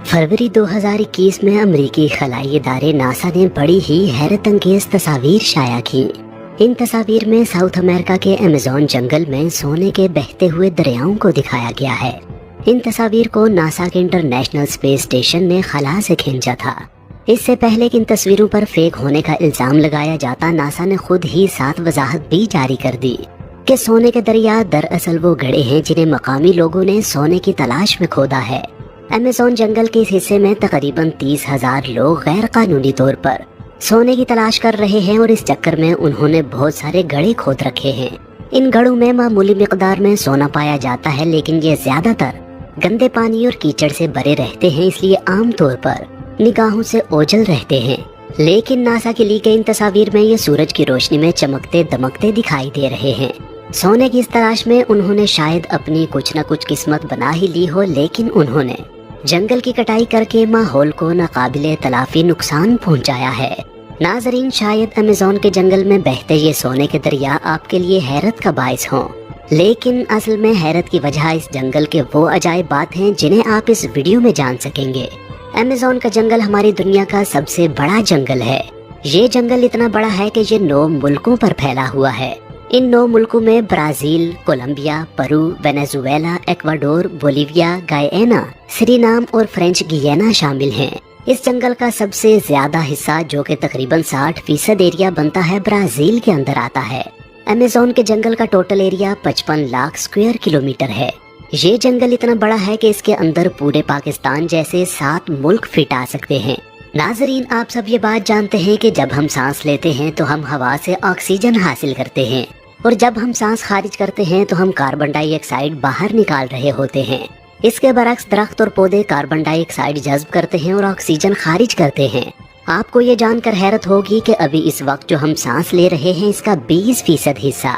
फरवरी 2021 में अमेरिकी खलाई इदारे नासा ने बड़ी ही हैरत अंगेज तस्वीर शाया की। इन तस्वीर में साउथ अमेरिका के अमेज़न जंगल में सोने के बहते हुए दरियाओं को दिखाया गया है। इन तस्वीर को नासा के इंटरनेशनल स्पेस स्टेशन ने खला से खींचा था। इससे पहले कि इन तस्वीरों पर फेक होने का इल्जाम लगाया जाता, नासा ने खुद ही साथ वजाहत भी जारी कर दी कि सोने के दरिया दरअसल वो गड्ढे हैं जिन्हें मकामी लोगों ने सोने की तलाश में खोदा है। अमेज़न जंगल के इस हिस्से में तकरीबन 30,000 लोग गैर कानूनी तौर पर सोने की तलाश कर रहे हैं और इस चक्कर में उन्होंने बहुत सारे गड्ढे खोद रखे हैं। इन गड्ढों में मामूली मिकदार में सोना पाया जाता है, लेकिन ये ज्यादातर गंदे पानी और कीचड़ से भरे रहते हैं, इसलिए आमतौर पर निगाहों से ओझल रहते हैं। लेकिन नासा की ली गई इन तस्वीर में ये सूरज की रोशनी में चमकते दमकते दिखाई दे रहे हैं। सोने की इस तलाश में उन्होंने शायद अपनी कुछ न कुछ किस्मत बना ही ली हो, लेकिन उन्होंने जंगल की कटाई करके माहौल को नाकाबिले तलाफी नुकसान पहुंचाया है। नाजरीन, शायद अमेज़न के जंगल में बहते ये सोने के दरिया आपके लिए हैरत का बायस हों, लेकिन असल में हैरत की वजह इस जंगल के वो अजायब बात हैं जिन्हें आप इस वीडियो में जान सकेंगे। अमेज़न का जंगल हमारी दुनिया का सबसे बड़ा जंगल है। ये जंगल इतना बड़ा है कि ये 9 मुल्कों पर फैला हुआ है। इन 9 मुल्कों में Brazil, Colombia, Peru, Venezuela, Ecuador, Bolivia, Guyana, Suriname और फ्रेंच गियाना शामिल हैं। इस जंगल का सबसे ज्यादा हिस्सा, जो कि तकरीबन 60% एरिया बनता है, ब्राजील के अंदर आता है। अमेज़न के जंगल का total area 55 lakh square kilometre है। ये जंगल इतना बड़ा है कि इसके अंदर पूरे पाकिस्तान जैसे 7 मुल्क फिट आ सकते हैं। नाजरीन, आप सब ये बात जानते हैं कि जब हम सांस लेते हैं तो हम हवा से ऑक्सीजन हासिल करते हैं, और जब हम सांस खारिज करते हैं तो हम कार्बन डाइऑक्साइड बाहर निकाल रहे होते हैं। इसके बरक्स दरख्त और पौधे कार्बन डाइऑक्साइड जज्ब करते हैं और ऑक्सीजन खारिज करते हैं। आपको ये जानकर हैरत होगी कि अभी इस वक्त जो हम सांस ले रहे हैं, इसका 20% हिस्सा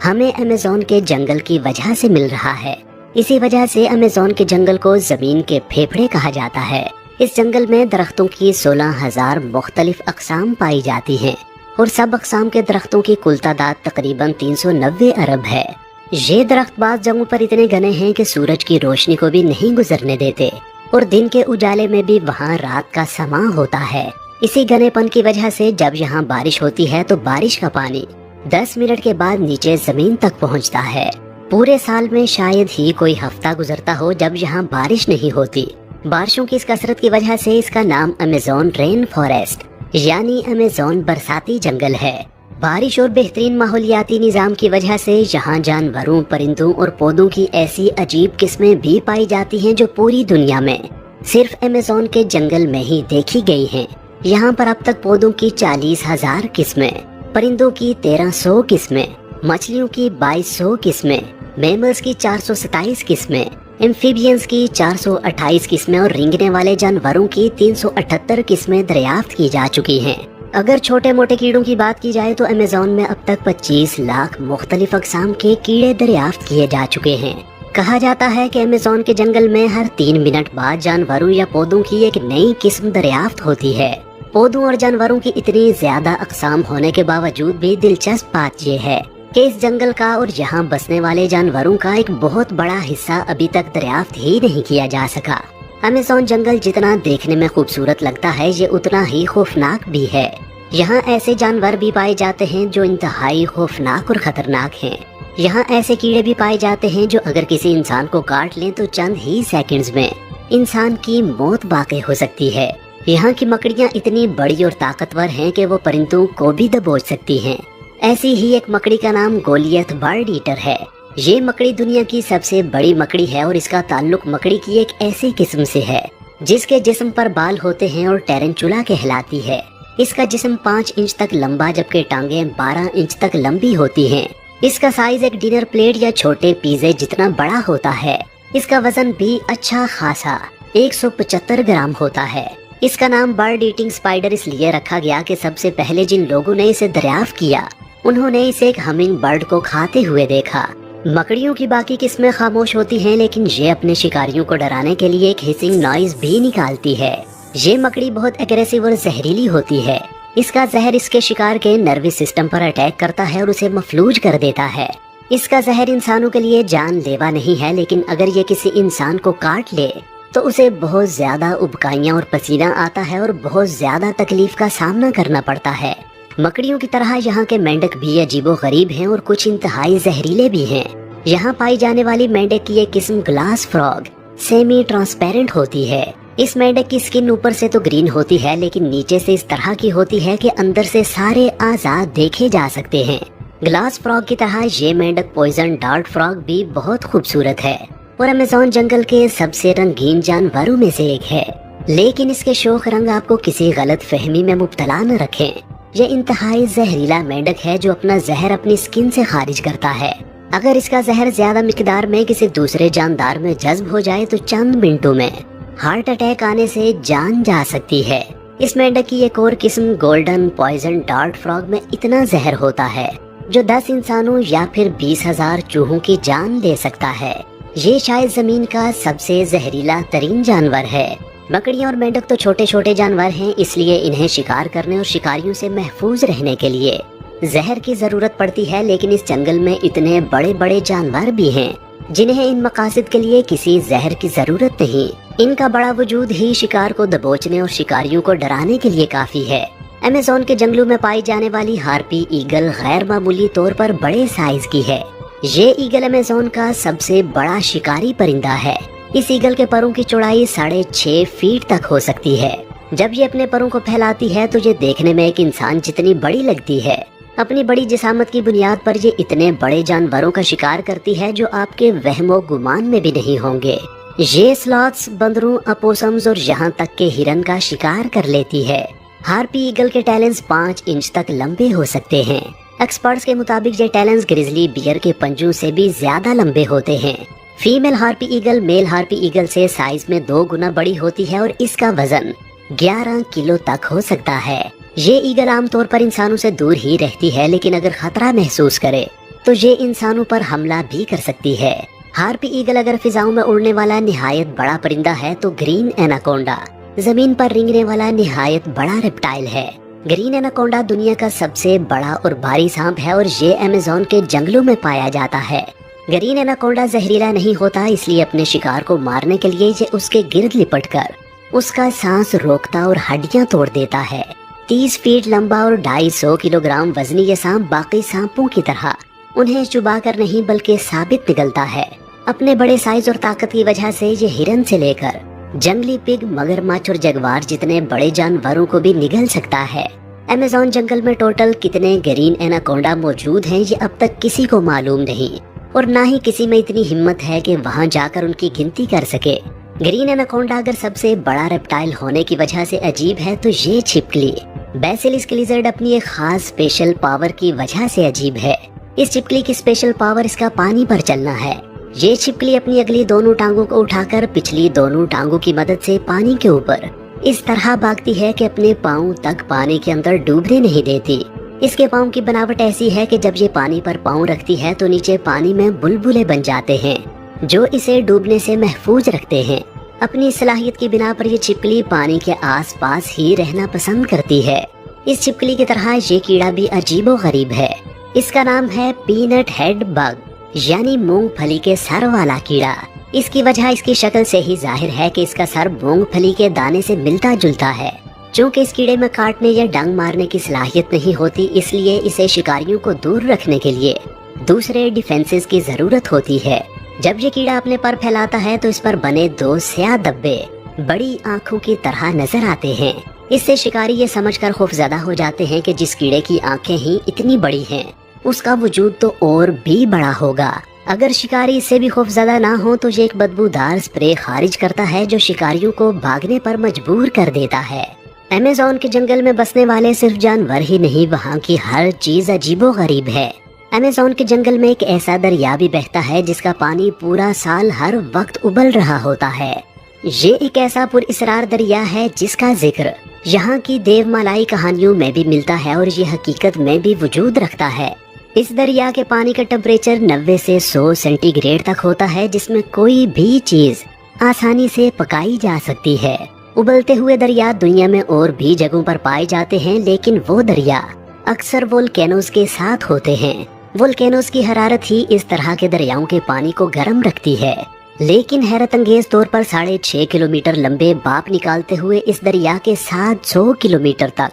हमें अमेज़न के जंगल की वजह से मिल रहा है। इसी वजह से अमेज़न के जंगल को जमीन के फेफड़े कहा जाता है। इस जंगल में दरख्तों की 16,000 मुख्तलिफ अक़साम पाई जाती हैं और सब अक़साम के दरख्तों की कुल तादाद तकरीबन 390 अरब है। ये दरख्त बाज़ जगहों पर इतने घने हैं कि सूरज की रोशनी को भी नहीं गुजरने देते और दिन के उजाले में भी वहाँ रात का समा होता है। इसी घनेपन की वजह से जब यहाँ बारिश होती है तो बारिश का पानी 10 मिनट के बाद नीचे जमीन तक पहुँचता है। पूरे साल में शायद ही कोई हफ्ता गुजरता हो जब यहाँ बारिश नहीं होती। बारिशों की इस कसरत की वजह से इसका नाम अमेज़न रेन फॉरेस्ट यानी अमेज़न बरसाती जंगल है। बारिश और बेहतरीन माहौलियाती निज़ाम की वजह से यहाँ जानवरों, परिंदों और पौधों की ऐसी अजीब किस्में भी पाई जाती हैं जो पूरी दुनिया में सिर्फ अमेज़न के जंगल में ही देखी गई हैं। यहाँ पर अब तक पौधों की 40,000 किस्में, परिंदों की 1300 किस्में, मछलियों की 2200 किस्में, मैमल्स की 427 किस्में, एम्फीबियंस की 428 किस्में और रेंगने वाले जानवरों की 378 किस्में दरियाफ्त की जा चुकी हैं। अगर छोटे मोटे कीड़ों की बात की जाए तो अमेज़न में अब तक 25 लाख मुख्तलिफ अक़साम के कीड़े दरियाफ्त किए जा चुके हैं। कहा जाता है कि अमेज़न के जंगल में हर 3 मिनट बाद जानवरों या पौधों की एक नई किस्म दरियाफ्त होती है। पौधों और जानवरों की इतनी ज्यादा अक़साम होने के बावजूद भी दिलचस्प बात यह है कि इस जंगल का और यहाँ बसने वाले जानवरों का एक बहुत बड़ा हिस्सा अभी तक दरियाफ्त ही नहीं किया जा सका। अमेज़न जंगल जितना देखने में खूबसूरत लगता है, ये उतना ही खौफनाक भी है। यहाँ ऐसे जानवर भी पाए जाते हैं जो इंतहाई खौफनाक और खतरनाक हैं। यहाँ ऐसे कीड़े भी पाए जाते हैं जो अगर किसी इंसान को काट लें तो चंद ही सेकंड्स में इंसान की मौत वाक़ई हो सकती है। यहाँ की मकड़ियाँ इतनी बड़ी और ताकतवर हैं कि वो परिंदों को भी दबोच सकती हैं। ऐसी ही एक मकड़ी का नाम गोलियत बर्ड ईटर है। ये मकड़ी दुनिया की सबसे बड़ी मकड़ी है और इसका ताल्लुक मकड़ी की एक ऐसी किस्म से है जिसके जिस्म पर बाल होते हैं और टेरेंचुला कहलाती है। इसका जिस्म 5 इंच तक लंबा जबकि टांगे 12 इंच तक लंबी होती हैं। इसका साइज एक डिनर प्लेट या छोटे पिज़्ज़े जितना बड़ा होता है। इसका वजन भी अच्छा खासा 175 ग्राम होता है। इसका नाम बर्ड ईटिंग स्पाइडर इसलिए रखा गया कि सबसे पहले जिन लोगों ने इसे दरियाफ्त किया उन्होंने इसे एक हमिंग बर्ड को खाते हुए देखा। मकड़ियों की बाकी किस्में खामोश होती हैं, लेकिन ये अपने शिकारियों को डराने के लिए एक हिसिंग नॉइज भी निकालती है। ये मकड़ी बहुत एग्रेसिव और जहरीली होती है। इसका जहर इसके शिकार के नर्वस सिस्टम पर अटैक करता है और उसे मफलूज कर देता है। इसका जहर इंसानों के लिए जानलेवा नहीं है, लेकिन अगर ये किसी इंसान को काट ले तो उसे बहुत ज्यादा उबकाइयाँ और पसीना आता है और बहुत ज्यादा तकलीफ का सामना करना पड़ता है। मकड़ियों की तरह यहाँ के मेंढक भी अजीबोगरीब हैं और कुछ इंतहाई जहरीले भी हैं। यहाँ पाई जाने वाली मेंढक की एक किस्म ग्लास फ्रॉग सेमी ट्रांसपेरेंट होती है। इस मेंढक की स्किन ऊपर से तो ग्रीन होती है, लेकिन नीचे से इस तरह की होती है कि अंदर से सारे आजाद देखे जा सकते हैं। ग्लास फ्रॉग की तरह ये मेंढक पॉइजन डार्ट फ्रॉग भी बहुत खूबसूरत है और अमेज़न जंगल के सबसे रंगीन जानवरों में से एक है। लेकिन इसके शोख रंग आपको किसी गलत फहमी में मुब्तला न रखें। यह इंतहाई जहरीला मेंढक है जो अपना जहर अपनी स्किन से खारिज करता है। अगर इसका जहर ज्यादा मिकदार में किसी दूसरे जानदार में जज्ब हो जाए तो चंद मिनटों में हार्ट अटैक आने से जान जा सकती है। इस मेंढक की एक और किस्म गोल्डन पॉइजन डार्ट फ्रॉग में इतना जहर होता है जो 10 इंसानों या फिर 20,000 चूहों की जान ले सकता है। ये शायद जमीन का सबसे जहरीला तरीन जानवर है। मकड़ियाँ और मेंढक तो छोटे छोटे जानवर हैं, इसलिए इन्हें शिकार करने और शिकारियों से महफूज रहने के लिए जहर की जरूरत पड़ती है। लेकिन इस जंगल में इतने बड़े बड़े जानवर भी हैं जिन्हें इन मकासद के लिए किसी जहर की जरूरत नहीं। इनका बड़ा वजूद ही शिकार को दबोचने और शिकारियों को डराने के लिए काफी है। अमेज़न के जंगलों में पाई जाने वाली हार्पी ईगल गैर मामूली तौर पर बड़े साइज की है। ये ईगल अमेज़न का सबसे बड़ा शिकारी परिंदा है। इस ईगल के परों की चौड़ाई 6.5 फीट तक हो सकती है। जब ये अपने परों को फैलाती है तो ये देखने में एक इंसान जितनी बड़ी लगती है। अपनी बड़ी जिसामत की बुनियाद पर ये इतने बड़े जानवरों का शिकार करती है जो आपके वहमो गुमान में भी नहीं होंगे। ये स्लॉथ्स, बंदरों, अपोसम्स और यहाँ तक के हिरन का शिकार कर लेती है। हार्पी ईगल के टैलेंस 5 इंच तक लंबे हो सकते हैं। एक्सपर्ट्स के मुताबिक ये टैलेंस ग्रिजली बियर के पंजों से भी ज्यादा लंबे होते हैं। Female harpy eagle male harpy eagle से साइज में 2 गुना बड़ी होती है और इसका वजन 11 किलो तक हो सकता है। ये ईगल आमतौर पर इंसानों से दूर ही रहती है, लेकिन अगर खतरा महसूस करे तो ये इंसानों पर हमला भी कर सकती है। हार्पी ईगल अगर फिजाओं में उड़ने वाला निहायत बड़ा परिंदा है तो ग्रीन एनाकोंडा जमीन पर रेंगने वाला निहायत बड़ा रेप्टाइल है। ग्रीन एनाकोंडा दुनिया का सबसे बड़ा और भारी सांप है और ये अमेज़न के जंगलों में पाया जाता है। ग्रीन एनाकोंडा जहरीला नहीं होता, इसलिए अपने शिकार को मारने के लिए ये उसके गिर्द लिपटकर उसका सांस रोकता और हड्डियां तोड़ देता है। 30 फीट लंबा और 250 किलोग्राम वजनी ये सांप बाकी सांपों की तरह उन्हें चुबा कर नहीं बल्कि साबित पिघलता है। अपने बड़े साइज और ताकत की वजह से ये हिरन से लेकर जंगली पिग, मगरमच्छ और जगवार जितने बड़े जानवरों को भी निगल सकता है। अमेज़न जंगल में टोटल कितने ग्रीन एनाकोंडा मौजूद हैं ये अब तक किसी को मालूम नहीं और ना ही किसी में इतनी हिम्मत है कि वहां जाकर उनकी गिनती कर सके। ग्रीन एनाकोंडा अगर सबसे बड़ा रेप्टाइल होने की वजह से अजीब है तो ये छिपकली बेसिलिस्क लिजर्ड अपनी एक खास स्पेशल पावर की वजह से अजीब है। इस छिपकली की स्पेशल पावर इसका पानी पर चलना है। ये छिपकली अपनी अगली दोनों टांगों को उठाकर पिछली दोनों टांगों की मदद से पानी के ऊपर इस तरह भागती है कि अपने पाँव तक पानी के अंदर डूबने नहीं देती। इसके पाँव की बनावट ऐसी है कि जब ये पानी पर पाँव रखती है तो नीचे पानी में बुलबुले बन जाते हैं जो इसे डूबने से महफूज रखते हैं। अपनी सलाहियत की बिना पर ये छिपकली पानी के आसपास ही रहना पसंद करती है। इस छिपकली की तरह ये कीड़ा भी अजीबोगरीब है। इसका नाम है पीनट हेड बग, यानी मूंगफली के सर वाला कीड़ा। इसकी वजह इसकी शक्ल से ही जाहिर है कि इसका सर मूंगफली के दाने से मिलता जुलता है। चूँकि इस कीड़े में काटने या डंग मारने की सलाहियत नहीं होती, इसलिए इसे शिकारियों को दूर रखने के लिए दूसरे डिफेंसेस की जरूरत होती है। जब ये कीड़ा अपने पर फैलाता है तो इस पर बने 2 स्याह धब्बे बड़ी आँखों की तरह नजर आते हैं। इससे शिकारी ये समझकर खौफजदा हो जाते हैं कि जिस कीड़े की आंखें ही इतनी बड़ी हैं, उसका वजूद तो और भी बड़ा होगा। अगर शिकारी इससे भी खौफजदा ना हो तो ये एक बदबूदार स्प्रे खारिज करता है जो शिकारियों को भागने पर मजबूर कर देता है। अमेज़न के जंगल में बसने वाले सिर्फ जानवर ही नहीं, वहाँ की हर चीज अजीबोगरीब है। अमेज़न के जंगल में एक ऐसा दरिया भी बहता है जिसका पानी पूरा साल हर वक्त उबल रहा होता है। ये एक ऐसा पुरअसरार दरिया है जिसका जिक्र यहाँ की देवमालाई कहानियों में भी मिलता है और ये हकीकत में भी वजूद रखता है। इस दरिया के पानी का टेम्परेचर 90 से 100 सेंटीग्रेड तक होता है, जिसमें कोई भी चीज आसानी से पकाई जा सकती है। उबलते हुए दरिया दुनिया में और भी जगहों पर पाए जाते हैं, लेकिन वो दरिया अक्सर वोल्केनोज के साथ होते हैं। वोल्केनोज की हरारत ही इस तरह के दरियाओं के पानी को गर्म रखती है। लेकिन हैरत अंगेज तौर पर 6.5 किलोमीटर लंबे बाप निकालते हुए इस दरिया के 700 किलोमीटर तक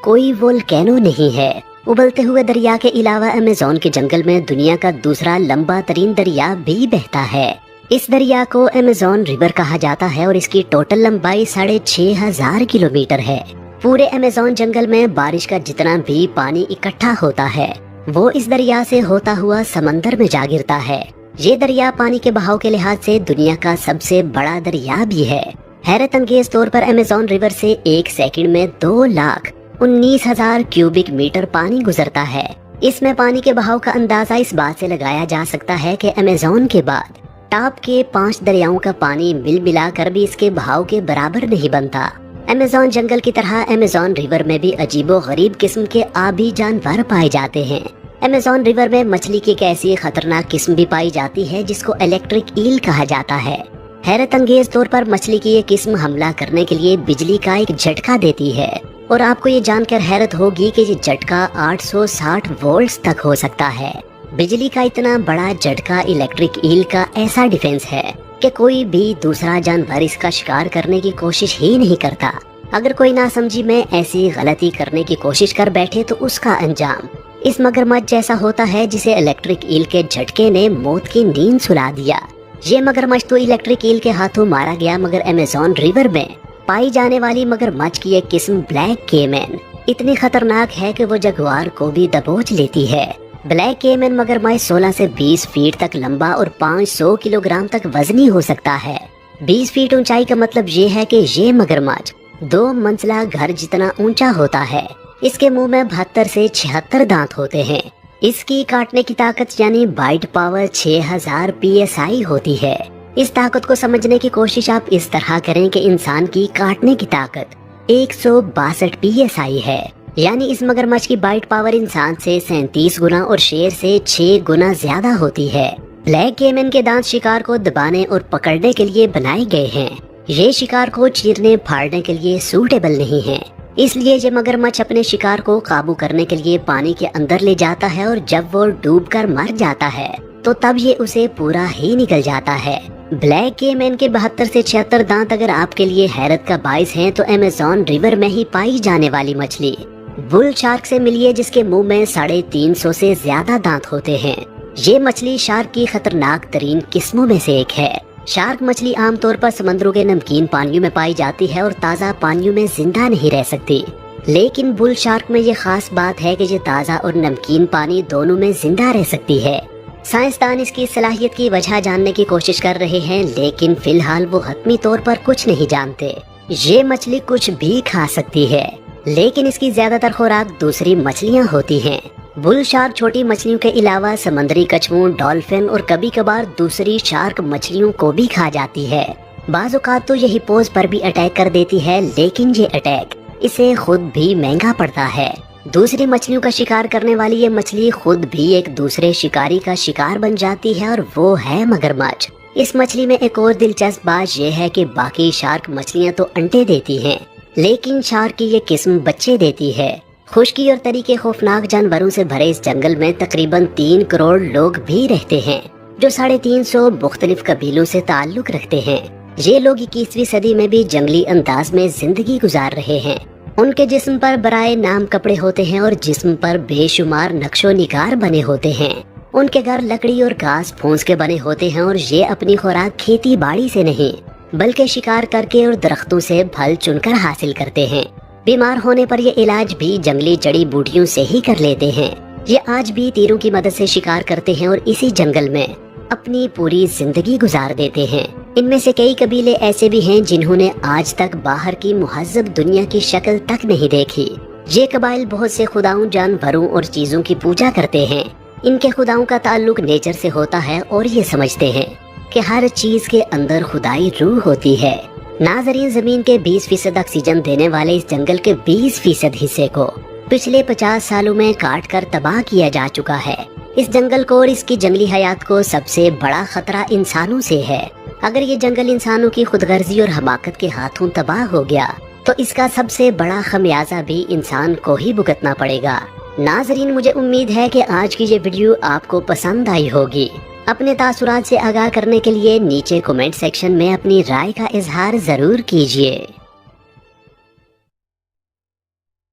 कोई वोल्केनो नहीं है। उबलते हुए दरिया के अलावा अमेज़न के जंगल में दुनिया का दूसरा लंबा तरीन दरिया भी बहता है। इस दरिया को अमेज़न रिवर कहा जाता है और इसकी टोटल लंबाई 6,500 किलोमीटर है। पूरे अमेज़न जंगल में बारिश का जितना भी पानी इकट्ठा होता है वो इस दरिया से होता हुआ समंदर में जा गिरता है। ये दरिया पानी के बहाव के लिहाज से दुनिया का सबसे बड़ा दरिया भी है। हैरत अंगेज तौर पर अमेज़न रिवर से एक सेकंड में 2,19,000 क्यूबिक मीटर पानी गुजरता है। इसमें पानी के बहाव का अंदाजा इस बात से लगाया जा सकता है कि अमेज़न के बाद टॉप के 5 दरियाओं का पानी मिल मिलाकर भी इसके बहाव के बराबर नहीं बनता। अमेज़न जंगल की तरह अमेज़न रिवर में भी अजीबो गरीब किस्म के आबी जानवर पाए जाते हैं। अमेज़न रिवर में मछली की एक ऐसी खतरनाक किस्म भी पाई जाती है जिसको इलेक्ट्रिक ईल कहा जाता है। हैरत अंगेज तौर पर मछली की ये किस्म हमला करने के लिए बिजली का एक झटका देती है और आपको ये जानकर हैरत होगी कि ये झटका 860 वोल्ट्स तक हो सकता है। बिजली का इतना बड़ा झटका इलेक्ट्रिक ईल का ऐसा डिफेंस है कि कोई भी दूसरा जानवर इसका शिकार करने की कोशिश ही नहीं करता। अगर कोई नासमझी में ऐसी गलती करने की कोशिश कर बैठे तो उसका अंजाम इस मगरमच्छ जैसा होता है जिसे इलेक्ट्रिक ईल के झटके ने मौत की नींद सुला दिया। ये मगरमच्छ तो इलेक्ट्रिक ईल के हाथों मारा गया, मगर अमेज़न रिवर में पाई जाने वाली मगरमच्छ की एक किस्म ब्लैक केमन इतनी खतरनाक है कि वो जगुआर को भी दबोच लेती है। ब्लैक केमन मगरमच्छ 16 से 20 फीट तक लंबा और 500 किलोग्राम तक वजनी हो सकता है। 20 फीट ऊंचाई का मतलब ये है कि ये मगरमच्छ 2 मंजिला घर जितना ऊंचा होता है। इसके मुंह में 72 से 76 दांत होते हैं। इसकी काटने की ताकत यानी बाइट पावर 6000 PSI होती है। इस ताकत को समझने की कोशिश आप इस तरह करें कि इंसान की काटने की ताकत 162 PSI है, यानी इस मगरमच्छ की बाइट पावर इंसान से 37 गुना और शेर से 6 गुना ज्यादा होती है। ब्लैक केमन के दांत शिकार को दबाने और पकड़ने के लिए बनाए गए हैं। ये शिकार को चीरने फाड़ने के लिए सूटेबल नहीं है, इसलिए ये मगरमच्छ अपने शिकार को काबू करने के लिए पानी के अंदर ले जाता है और जब वो डूबकर मर जाता है तो तब ये उसे पूरा ही निकल जाता है। ब्लैक केमन के 72 से 76 दांत अगर आपके लिए हैरत का बाइस हैं तो अमेज़न रिवर में ही पाई जाने वाली मछली बुल शार्क से मिलिए जिसके मुंह में 350 से ज्यादा दांत होते हैं। ये मछली शार्क की खतरनाक तरीन किस्मों में से एक है। शार्क मछली आमतौर पर समंदरों के नमकीन पानियों में पाई जाती है और ताज़ा पानियों में जिंदा नहीं रह सकती, लेकिन बुल शार्क में ये खास बात है कि ये ताज़ा और नमकीन पानी दोनों में जिंदा रह सकती है। साइंसदान इसकी सलाहियत की वजह जानने की कोशिश कर रहे हैं, लेकिन फिलहाल वो हतमी तौर पर कुछ नहीं जानते। ये मछली कुछ भी खा सकती है, लेकिन इसकी ज्यादातर खुराक दूसरी मछलियाँ होती हैं। बुल शार्क छोटी मछलियों के अलावा समुद्री कछुओं, डॉल्फिन और कभी कभार दूसरी शार्क मछलियों को भी खा जाती है। बाज़ औक़ात तो ये हिप्पोज़ पर भी अटैक कर देती है, लेकिन ये अटैक इसे खुद भी महंगा पड़ता है। दूसरी मछलियों का शिकार करने वाली ये मछली खुद भी एक दूसरे शिकारी का शिकार बन जाती है और वो है मगरमच्छ। इस मछली में एक और दिलचस्प बात यह है कि बाकी शार्क मछलियाँ तो अंडे देती हैं, लेकिन शार्क की ये किस्म बच्चे देती है। खुश्की और तरीके खौफनाक जानवरों से भरे इस जंगल में तकरीबन 3 करोड़ लोग भी रहते हैं, जो 350 मुख्तलिफ कबीलों से ताल्लुक रखते हैं। ये लोग 21वीं सदी में भी जंगली अंदाज में जिंदगी गुजार रहे हैं। उनके जिस्म पर बराए नाम कपड़े होते हैं और जिस्म पर बेशुमार नक्शो निगार बने होते हैं। उनके घर लकड़ी और घास फूस के बने होते हैं और ये अपनी खुराक खेती बाड़ी से नहीं बल्कि शिकार करके और दरख्तों से फल चुनकर हासिल करते हैं। बीमार होने पर ये इलाज भी जंगली जड़ी बूटियों से ही कर लेते हैं। ये आज भी तीरों की मदद से शिकार करते हैं और इसी जंगल में अपनी पूरी जिंदगी गुजार देते हैं। इनमें से कई कबीले ऐसे भी हैं जिन्होंने आज तक बाहर की मुहज्जब दुनिया की शक्ल तक नहीं देखी। ये कबाइल बहुत से खुदाओं, जानवरों और चीजों की पूजा करते हैं। इनके खुदाओं का ताल्लुक नेचर से होता है और ये समझते हैं कि हर चीज के अंदर खुदाई रूह होती है। नाजरीन, जमीन के 20% ऑक्सीजन देने वाले इस जंगल के 20% हिस्से को पिछले 50 सालों में काट कर तबाह किया जा चुका है। इस जंगल को और इसकी जंगली हयात को सबसे बड़ा खतरा इंसानों से है। अगर ये जंगल इंसानों की खुदगर्जी और हमाकत के हाथों तबाह हो गया तो इसका सबसे बड़ा खमियाजा भी इंसान को ही भुगतना पड़ेगा। नाजरीन, मुझे उम्मीद है कि आज की ये वीडियो आपको पसंद आई होगी। اپنے تاثرات سے آگاہ کرنے کے لیے نیچے کمنٹ سیکشن میں اپنی رائے کا اظہار ضرور کیجیے۔